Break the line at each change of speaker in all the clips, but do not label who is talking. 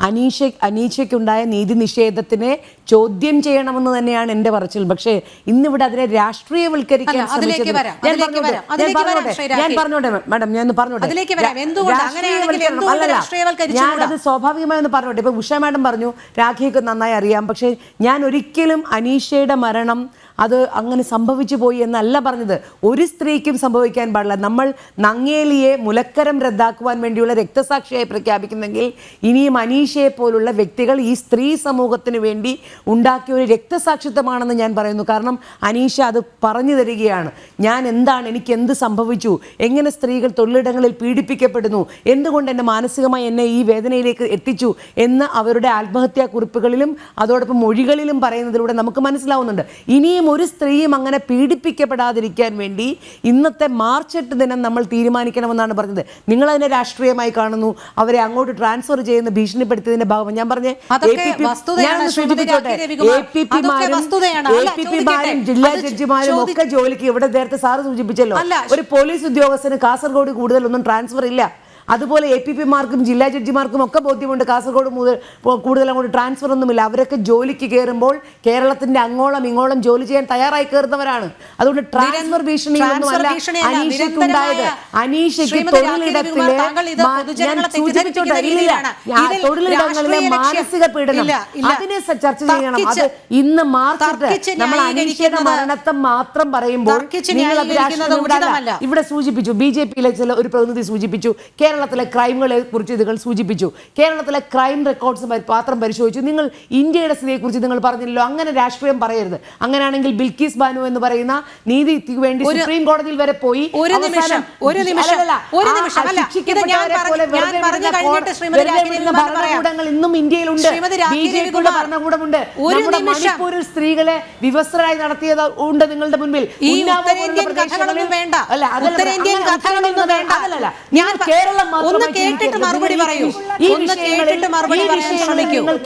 അനീഷയ്ക്കുണ്ടായ നീതി നിഷേധത്തിനെ ചോദ്യം ചെയ്യണമെന്ന് തന്നെയാണ് എൻ്റെ പറച്ചിൽ. പക്ഷേ ഇന്നിവിടെ അതിനെ രാഷ്ട്രീയവൽക്കരിക്കാൻ ഞാൻ പറഞ്ഞോട്ടെ മാഡം, ഞാൻ പറഞ്ഞോട്ടെ, ഞാനത് സ്വാഭാവികമായൊന്ന് പറഞ്ഞോട്ടെ. ഇപ്പൊ ഉഷ മാഡം പറഞ്ഞു രാഖിയൊക്കെ നന്നായി അറിയാം, പക്ഷേ ഞാൻ ഒരിക്കലും അനീഷയുടെ മരണം അത് അങ്ങനെ സംഭവിച്ചു പോയി എന്നല്ല പറഞ്ഞത്. ഒരു സ്ത്രീക്കും സംഭവിക്കാൻ പാടില്ല. നമ്മൾ നങ്ങേലിയെ മുലക്കരം റദ്ദാക്കുവാൻ വേണ്ടിയുള്ള രക്തസാക്ഷിയായി പ്രഖ്യാപിക്കുന്നെങ്കിൽ ഇനിയും അനീഷയെ പോലുള്ള വ്യക്തികൾ ഈ സ്ത്രീ സമൂഹത്തിന് വേണ്ടി ഉണ്ടാക്കിയ ഒരു രക്തസാക്ഷിത്വമാണെന്ന് ഞാൻ പറയുന്നു. കാരണം അനീഷ അത് പറഞ്ഞു തരികയാണ്, ഞാൻ എന്താണ്, എനിക്ക് എന്ത് സംഭവിച്ചു, എങ്ങനെ സ്ത്രീകൾ തൊഴിലിടങ്ങളിൽ പീഡിപ്പിക്കപ്പെടുന്നു, എന്തുകൊണ്ട് എന്നെ മാനസികമായി എന്നെ ഈ വേദനയിലേക്ക് എത്തിച്ചു എന്ന് അവരുടെ ആത്മഹത്യാ കുറിപ്പുകളിലും അതോടൊപ്പം മൊഴികളിലും പറയുന്നതിലൂടെ നമുക്ക് മനസ്സിലാവുന്നുണ്ട്. ഇനിയും ഒരു സ്ത്രീയും അങ്ങനെ പീഡിപ്പിക്കപ്പെടാതിരിക്കാൻ വേണ്ടി ഇന്നത്തെ മാർച്ച് 8 ദിനം നമ്മൾ തീരുമാനിക്കണമെന്നാണ് പറഞ്ഞത്. നിങ്ങൾ അതിനെ രാഷ്ട്രീയമായി കാണുന്നു, അവരെ അങ്ങോട്ട് ട്രാൻസ്ഫർ ചെയ്യുന്ന ഭീഷണിപ്പെടുത്തിയതിന്റെ ഭാഗം ഞാൻ പറഞ്ഞേ ജില്ലാ ജഡ്ജിമാരും ഒക്കെ ജോലിക്ക് ഇവിടെ നേരത്തെ സാറ് സൂചിപ്പിച്ചല്ലോ, ഒരു പോലീസ് ഉദ്യോഗസ്ഥന് കാസർഗോഡ് കൂടുതലൊന്നും ട്രാൻസ്ഫർ ഇല്ല. അതുപോലെ APP-മാർക്കും ജില്ലാ ജഡ്ജിമാർക്കും ഒക്കെ ബോധ്യമുണ്ട് കാസർഗോഡ് കൂടുതൽ അങ്ങോട്ട് ട്രാൻസ്ഫർ ഒന്നുമില്ല. അവരൊക്കെ ജോലിക്ക് കയറുമ്പോൾ കേരളത്തിന്റെ അങ്ങോളം ഇങ്ങോളം ജോലി ചെയ്യാൻ തയ്യാറായി കയറുന്നവരാണ്. അതുകൊണ്ട് ട്രാൻസ്ഫർ ഭീഷണിയൊന്നുമല്ല അനീഷയ്ക്കുണ്ടായത്. അനീഷയ്ക്ക് തൊഴിലിടങ്ങളിലെ മാനസിക പീഡനം അതിനെ ചർച്ച ചെയ്യണം. അത് ഇന്ന് മാർച്ച് നമ്മൾ അനീഷയുടെ മരണത്തെ മാത്രം പറയുമ്പോൾ ഇവിടെ സൂചിപ്പിച്ചു, BJP-യിലെ ചില ഒരു പ്രതിനിധി സൂചിപ്പിച്ചു, കേരളത്തിലെ ക്രൈമുകളെ കുറിച്ച് ഇതുകൾ സൂചിപ്പിച്ചു, കേരളത്തിലെ ക്രൈം റെക്കോർഡ്സ് പാത്രം പരിശോധിച്ചു. നിങ്ങൾ ഇന്ത്യയുടെ സ്ഥിതിയെക്കുറിച്ച് നിങ്ങൾ പറഞ്ഞില്ലല്ലോ. അങ്ങനെ രാഷ്ട്രീയം പറയരുത്. അങ്ങനെയാണെങ്കിൽ ബിൽക്കീസ് ബാനു എന്ന് പറയുന്ന നീതിക്ക് വേണ്ടി സുപ്രീം കോടതിയിൽ വരെ പോയി ഭരണകൂടങ്ങൾ ഇന്നും ഇന്ത്യയിലുണ്ട്. BJP-യുടെ ഭരണകൂടമുണ്ട്. നമ്മുടെ മണിപ്പൂരിൽ സ്ത്രീകളെ വിവസ്ത്രരായി നടത്തിയത് ഉണ്ട് നിങ്ങളുടെ മുൻപിൽ.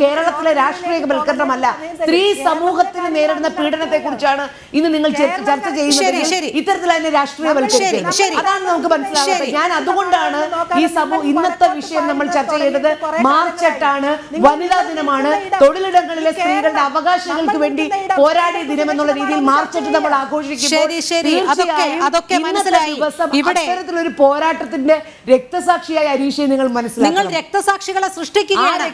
കേരളത്തിലെ രാഷ്ട്രീയവൽക്കരണമല്ല, സ്ത്രീ സമൂഹത്തിന് നേരിടുന്ന പീഡനത്തെ കുറിച്ചാണ് ഇന്ന് നിങ്ങൾ ചർച്ച ചെയ്യുന്നത്. ഇത്തരത്തിൽ അതിനെ രാഷ്ട്രീയവൽക്കരിക്കുന്നത് അതാണ് നമുക്ക് മനസ്സിലാവുന്നത്. ഞാൻ അതുകൊണ്ടാണ് ഈ ഇന്നത്തെ വിഷയം നമ്മൾ ചർച്ച ചെയ്തത് മാർച്ച് 8 ആണ്, വനിതാ ദിനമാണ്, തൊഴിലിടങ്ങളിലെ സ്ത്രീകളുടെ അവകാശങ്ങൾക്ക് വേണ്ടി പോരാടിയ ദിനം എന്നുള്ള രീതിയിൽ മാർച്ച് 8 നമ്മൾ ആഘോഷിക്കുമ്പോൾ ഇത്തരത്തിലൊരു പോരാട്ടത്തിന്റെ രക്തസാക്ഷിയായ അനീഷയെ നിങ്ങൾ മനസ്സിലാക്കണം.
നിങ്ങൾ രക്തസാക്ഷികളെ സൃഷ്ടിക്കുകയാണ്.